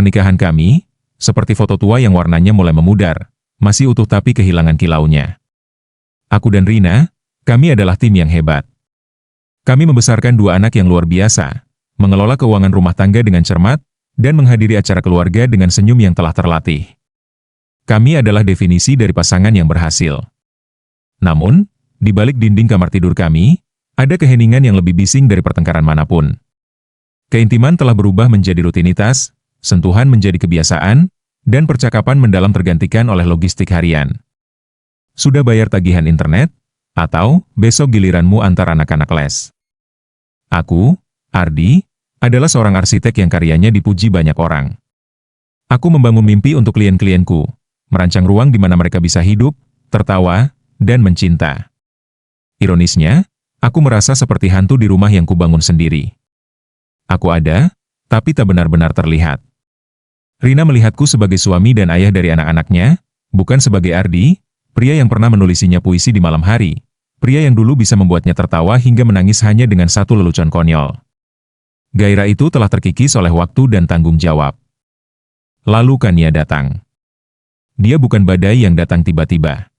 pernikahan kami, seperti foto tua yang warnanya mulai memudar, masih utuh tapi kehilangan kilaunya. Aku dan Rina, kami adalah tim yang hebat. Kami membesarkan dua anak yang luar biasa, mengelola keuangan rumah tangga dengan cermat, dan menghadiri acara keluarga dengan senyum yang telah terlatih. Kami adalah definisi dari pasangan yang berhasil. Namun, di balik dinding kamar tidur kami, ada keheningan yang lebih bising dari pertengkaran manapun. Keintiman telah berubah menjadi rutinitas, sentuhan menjadi kebiasaan, dan percakapan mendalam tergantikan oleh logistik harian. Sudah bayar tagihan internet? Atau, besok giliranmu antar anak-anak les. Aku, Ardi, adalah seorang arsitek yang karyanya dipuji banyak orang. Aku membangun mimpi untuk klien-klienku, merancang ruang di mana mereka bisa hidup, tertawa, dan mencinta. Ironisnya, aku merasa seperti hantu di rumah yang kubangun sendiri. Aku ada, tapi tak benar-benar terlihat. Rina melihatku sebagai suami dan ayah dari anak-anaknya, bukan sebagai Ardi, pria yang pernah menulisinya puisi di malam hari, pria yang dulu bisa membuatnya tertawa hingga menangis hanya dengan satu lelucon konyol. Gairah itu telah terkikis oleh waktu dan tanggung jawab. Lalu Kania datang. Dia bukan badai yang datang tiba-tiba.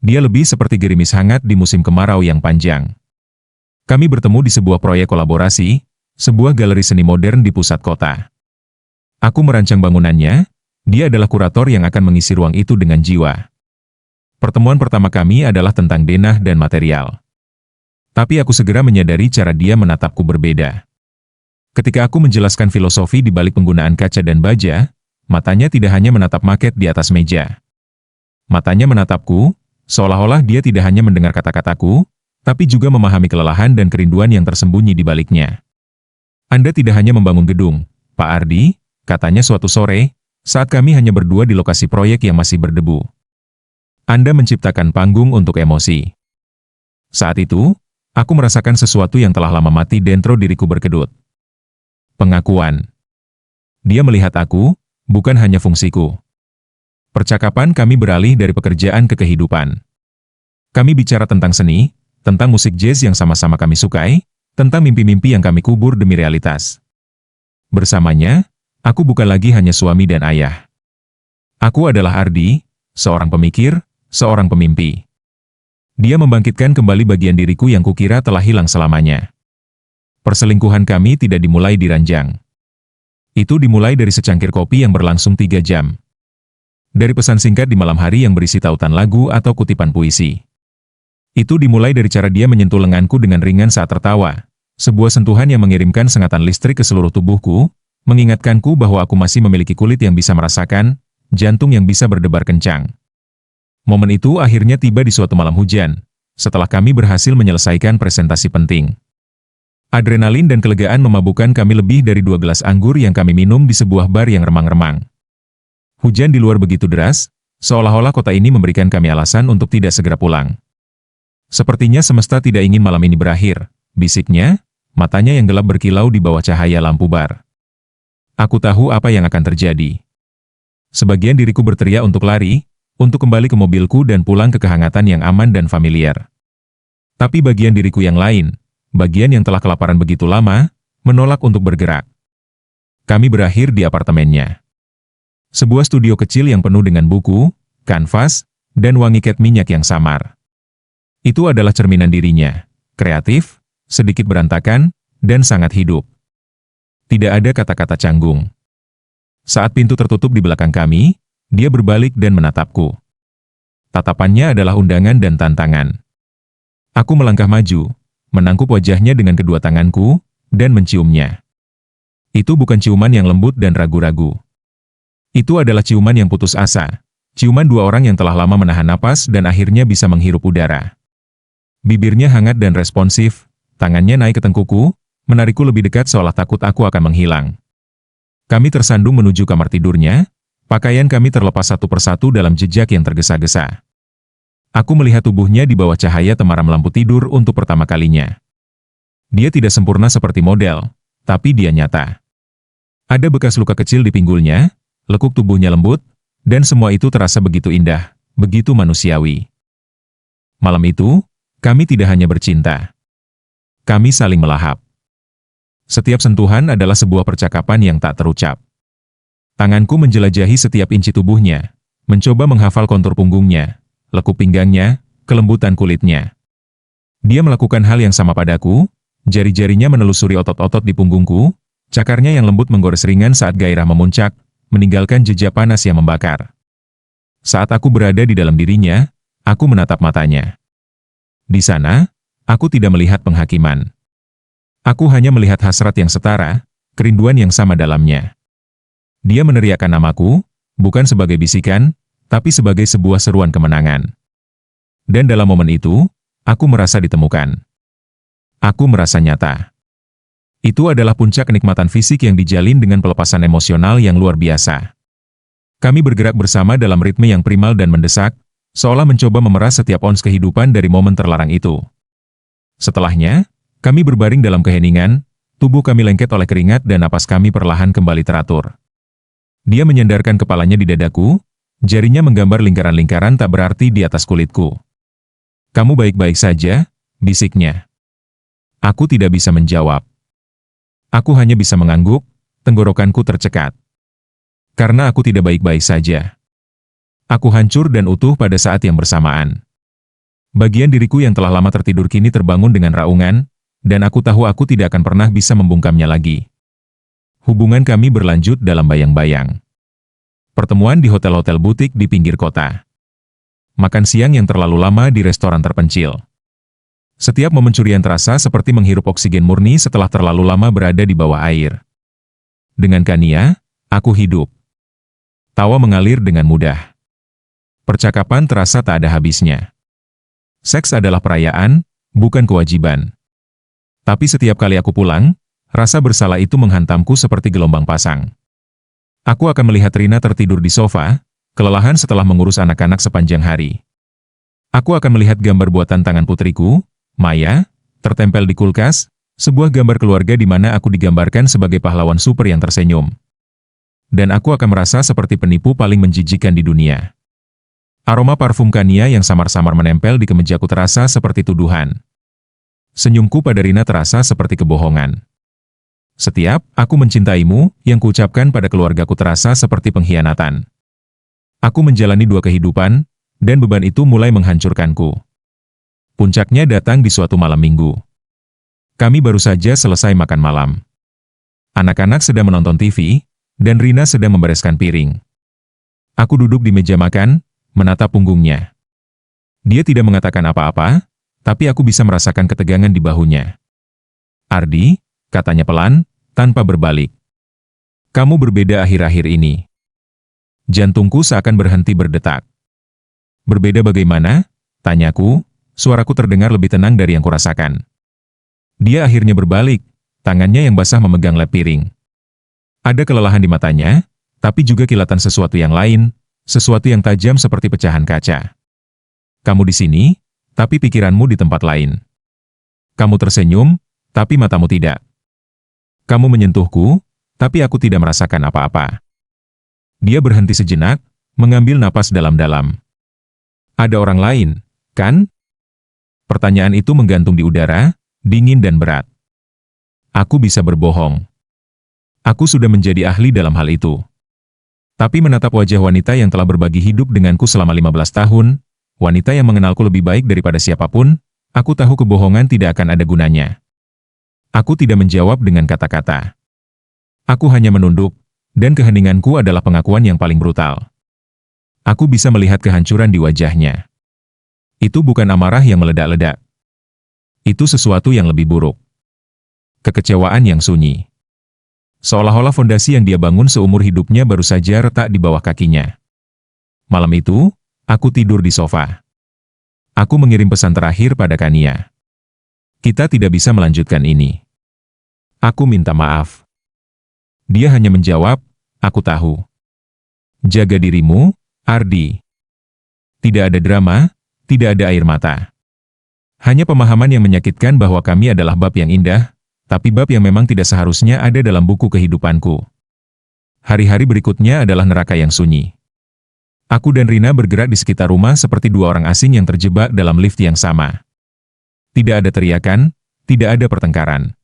Dia lebih seperti gerimis hangat di musim kemarau yang panjang. Kami bertemu di sebuah proyek kolaborasi, sebuah galeri seni modern di pusat kota. Aku merancang bangunannya, dia adalah kurator yang akan mengisi ruang itu dengan jiwa. Pertemuan pertama kami adalah tentang denah dan material. Tapi aku segera menyadari cara dia menatapku berbeda. Ketika aku menjelaskan filosofi di balik penggunaan kaca dan baja, matanya tidak hanya menatap maket di atas meja. Matanya menatapku, seolah-olah dia tidak hanya mendengar kata-kataku, tapi juga memahami kelelahan dan kerinduan yang tersembunyi di baliknya. Anda tidak hanya membangun gedung, Pak Ardi, katanya suatu sore, saat kami hanya berdua di lokasi proyek yang masih berdebu. Anda menciptakan panggung untuk emosi. Saat itu, aku merasakan sesuatu yang telah lama mati dentro diriku berkedut. Pengakuan. Dia melihat aku, bukan hanya fungsiku. Percakapan kami beralih dari pekerjaan ke kehidupan. Kami bicara tentang seni, tentang musik jazz yang sama-sama kami sukai, tentang mimpi-mimpi yang kami kubur demi realitas. Bersamanya, aku bukan lagi hanya suami dan ayah. Aku adalah Ardi, seorang pemikir, seorang pemimpi. Dia membangkitkan kembali bagian diriku yang kukira telah hilang selamanya. Perselingkuhan kami tidak dimulai di ranjang. Itu dimulai dari secangkir kopi yang berlangsung 3 jam. Dari pesan singkat di malam hari yang berisi tautan lagu atau kutipan puisi. Itu dimulai dari cara dia menyentuh lenganku dengan ringan saat tertawa. Sebuah sentuhan yang mengirimkan sengatan listrik ke seluruh tubuhku, mengingatkanku bahwa aku masih memiliki kulit yang bisa merasakan, jantung yang bisa berdebar kencang. Momen itu akhirnya tiba di suatu malam hujan, setelah kami berhasil menyelesaikan presentasi penting. Adrenalin dan kelegaan memabukkan kami lebih dari 2 gelas anggur yang kami minum di sebuah bar yang remang-remang. Hujan di luar begitu deras, seolah-olah kota ini memberikan kami alasan untuk tidak segera pulang. Sepertinya semesta tidak ingin malam ini berakhir, bisiknya, matanya yang gelap berkilau di bawah cahaya lampu bar. Aku tahu apa yang akan terjadi. Sebagian diriku berteriak untuk lari, untuk kembali ke mobilku dan pulang ke kehangatan yang aman dan familiar. Tapi bagian diriku yang lain, bagian yang telah kelaparan begitu lama, menolak untuk bergerak. Kami berakhir di apartemennya. Sebuah studio kecil yang penuh dengan buku, kanvas, dan wangi cat minyak yang samar. Itu adalah cerminan dirinya, kreatif, sedikit berantakan, dan sangat hidup. Tidak ada kata-kata canggung. Saat pintu tertutup di belakang kami, dia berbalik dan menatapku. Tatapannya adalah undangan dan tantangan. Aku melangkah maju, menangkup wajahnya dengan kedua tanganku, dan menciumnya. Itu bukan ciuman yang lembut dan ragu-ragu. Itu adalah ciuman yang putus asa, ciuman dua orang yang telah lama menahan napas dan akhirnya bisa menghirup udara. Bibirnya hangat dan responsif, tangannya naik ke tengkuku, menarikku lebih dekat seolah takut aku akan menghilang. Kami tersandung menuju kamar tidurnya, pakaian kami terlepas satu persatu dalam jejak yang tergesa-gesa. Aku melihat tubuhnya di bawah cahaya temaram lampu tidur untuk pertama kalinya. Dia tidak sempurna seperti model, tapi dia nyata. Ada bekas luka kecil di pinggulnya, lekuk tubuhnya lembut, dan semua itu terasa begitu indah, begitu manusiawi. Malam itu, kami tidak hanya bercinta. Kami saling melahap. Setiap sentuhan adalah sebuah percakapan yang tak terucap. Tanganku menjelajahi setiap inci tubuhnya, mencoba menghafal kontur punggungnya, lekuk pinggangnya, kelembutan kulitnya. Dia melakukan hal yang sama padaku, jari-jarinya menelusuri otot-otot di punggungku, cakarnya yang lembut menggores ringan saat gairah memuncak, meninggalkan jejak panas yang membakar. Saat aku berada di dalam dirinya, aku menatap matanya. Di sana, aku tidak melihat penghakiman. Aku hanya melihat hasrat yang setara, kerinduan yang sama dalamnya. Dia meneriakkan namaku, bukan sebagai bisikan, tapi sebagai sebuah seruan kemenangan. Dan dalam momen itu, aku merasa ditemukan. Aku merasa nyata. Itu adalah puncak kenikmatan fisik yang dijalin dengan pelepasan emosional yang luar biasa. Kami bergerak bersama dalam ritme yang primal dan mendesak, seolah mencoba memeras setiap ons kehidupan dari momen terlarang itu. Setelahnya, kami berbaring dalam keheningan, tubuh kami lengket oleh keringat dan napas kami perlahan kembali teratur. Dia menyandarkan kepalanya di dadaku, jarinya menggambar lingkaran-lingkaran tak berarti di atas kulitku. "Kamu baik-baik saja?" bisiknya. Aku tidak bisa menjawab. Aku hanya bisa mengangguk, tenggorokanku tercekat. Karena aku tidak baik-baik saja. Aku hancur dan utuh pada saat yang bersamaan. Bagian diriku yang telah lama tertidur kini terbangun dengan raungan, dan aku tahu aku tidak akan pernah bisa membungkamnya lagi. Hubungan kami berlanjut dalam bayang-bayang. Pertemuan di hotel-hotel butik di pinggir kota. Makan siang yang terlalu lama di restoran terpencil. Setiap momen curian terasa seperti menghirup oksigen murni setelah terlalu lama berada di bawah air. Dengan Kania, aku hidup. Tawa mengalir dengan mudah. Percakapan terasa tak ada habisnya. Seks adalah perayaan, bukan kewajiban. Tapi setiap kali aku pulang, rasa bersalah itu menghantamku seperti gelombang pasang. Aku akan melihat Rina tertidur di sofa, kelelahan setelah mengurus anak-anak sepanjang hari. Aku akan melihat gambar buatan tangan putriku, Maya, tertempel di kulkas, sebuah gambar keluarga di mana aku digambarkan sebagai pahlawan super yang tersenyum. Dan aku akan merasa seperti penipu paling menjijikan di dunia. Aroma parfum Kania yang samar-samar menempel di kemejaku terasa seperti tuduhan. Senyumku pada Rina terasa seperti kebohongan. Setiap "aku mencintaimu" yang kuucapkan pada keluargaku terasa seperti pengkhianatan. Aku menjalani dua kehidupan, dan beban itu mulai menghancurkanku. Puncaknya datang di suatu malam minggu. Kami baru saja selesai makan malam. Anak-anak sedang menonton TV, dan Rina sedang membereskan piring. Aku duduk di meja makan, menatap punggungnya. Dia tidak mengatakan apa-apa, tapi aku bisa merasakan ketegangan di bahunya. "Ardi," katanya pelan, tanpa berbalik. "Kamu berbeda akhir-akhir ini." Jantungku seakan berhenti berdetak. "Berbeda bagaimana?" tanyaku, suaraku terdengar lebih tenang dari yang kurasakan. Dia akhirnya berbalik, tangannya yang basah memegang lap piring. Ada kelelahan di matanya, tapi juga kilatan sesuatu yang lain, sesuatu yang tajam seperti pecahan kaca. "Kamu di sini, tapi pikiranmu di tempat lain. Kamu tersenyum, tapi matamu tidak. Kamu menyentuhku, tapi aku tidak merasakan apa-apa." Dia berhenti sejenak, mengambil napas dalam-dalam. "Ada orang lain, kan?" Pertanyaan itu menggantung di udara, dingin dan berat. Aku bisa berbohong. Aku sudah menjadi ahli dalam hal itu. Tapi menatap wajah wanita yang telah berbagi hidup denganku selama 15 tahun, wanita yang mengenalku lebih baik daripada siapapun, aku tahu kebohongan tidak akan ada gunanya. Aku tidak menjawab dengan kata-kata. Aku hanya menunduk, dan keheninganku adalah pengakuan yang paling brutal. Aku bisa melihat kehancuran di wajahnya. Itu bukan amarah yang meledak-ledak. Itu sesuatu yang lebih buruk. Kekecewaan yang sunyi. Seolah-olah fondasi yang dia bangun seumur hidupnya baru saja retak di bawah kakinya. Malam itu, aku tidur di sofa. Aku mengirim pesan terakhir pada Kania. "Kita tidak bisa melanjutkan ini. Aku minta maaf." Dia hanya menjawab, "Aku tahu. Jaga dirimu, Ardi." Tidak ada drama, tidak ada air mata. Hanya pemahaman yang menyakitkan bahwa kami adalah bab yang indah, tapi bab yang memang tidak seharusnya ada dalam buku kehidupanku. Hari-hari berikutnya adalah neraka yang sunyi. Aku dan Rina bergerak di sekitar rumah seperti dua orang asing yang terjebak dalam lift yang sama. Tidak ada teriakan, tidak ada pertengkaran.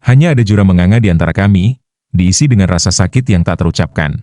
Hanya ada jurang menganga di antara kami, diisi dengan rasa sakit yang tak terucapkan.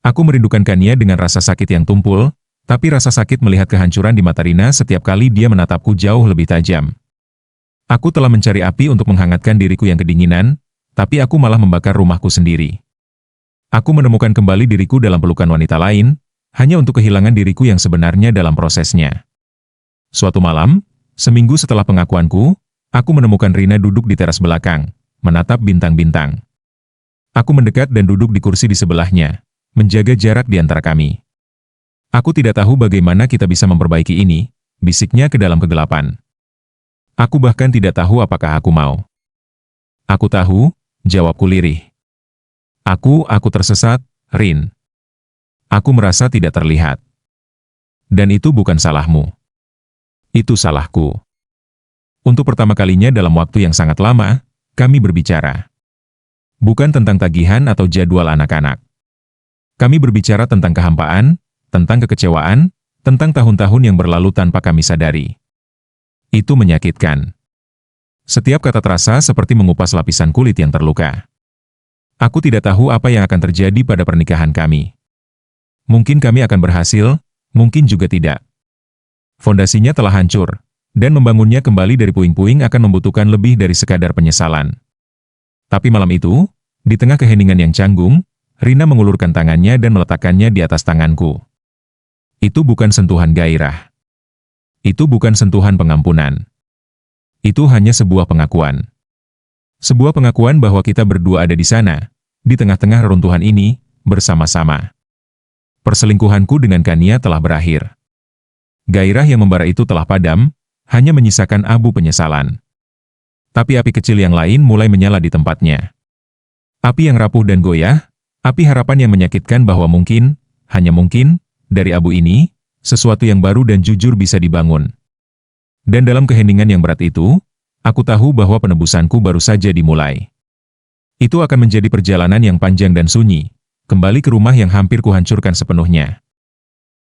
Aku merindukan Kania dengan rasa sakit yang tumpul, tapi rasa sakit melihat kehancuran di mata Rina setiap kali dia menatapku jauh lebih tajam. Aku telah mencari api untuk menghangatkan diriku yang kedinginan, tapi aku malah membakar rumahku sendiri. Aku menemukan kembali diriku dalam pelukan wanita lain, hanya untuk kehilangan diriku yang sebenarnya dalam prosesnya. Suatu malam, seminggu setelah pengakuanku, aku menemukan Rina duduk di teras belakang, menatap bintang-bintang. Aku mendekat dan duduk di kursi di sebelahnya, menjaga jarak di antara kami. Aku tidak tahu bagaimana kita bisa memperbaiki ini, bisiknya ke dalam kegelapan. Aku bahkan tidak tahu apakah aku mau. Aku tahu, jawabku lirih. Aku tersesat, Rin. Aku merasa tidak terlihat. Dan itu bukan salahmu. Itu salahku. Untuk pertama kalinya dalam waktu yang sangat lama, kami berbicara. Bukan tentang tagihan atau jadwal anak-anak. Kami berbicara tentang kehampaan, tentang kekecewaan, tentang tahun-tahun yang berlalu tanpa kami sadari. Itu menyakitkan. Setiap kata terasa seperti mengupas lapisan kulit yang terluka. Aku tidak tahu apa yang akan terjadi pada pernikahan kami. Mungkin kami akan berhasil, mungkin juga tidak. Fondasinya telah hancur, dan membangunnya kembali dari puing-puing akan membutuhkan lebih dari sekadar penyesalan. Tapi malam itu, di tengah keheningan yang canggung, Rina mengulurkan tangannya dan meletakkannya di atas tanganku. Itu bukan sentuhan gairah. Itu bukan sentuhan pengampunan. Itu hanya sebuah pengakuan. Sebuah pengakuan bahwa kita berdua ada di sana, di tengah-tengah reruntuhan ini, bersama-sama. Perselingkuhanku dengan Kania telah berakhir. Gairah yang membara itu telah padam, hanya menyisakan abu penyesalan. Tapi api kecil yang lain mulai menyala di tempatnya. Api yang rapuh dan goyah, api harapan yang menyakitkan bahwa mungkin, hanya mungkin, dari abu ini, sesuatu yang baru dan jujur bisa dibangun. Dan dalam keheningan yang berat itu, aku tahu bahwa penebusanku baru saja dimulai. Itu akan menjadi perjalanan yang panjang dan sunyi, kembali ke rumah yang hampir kuhancurkan sepenuhnya.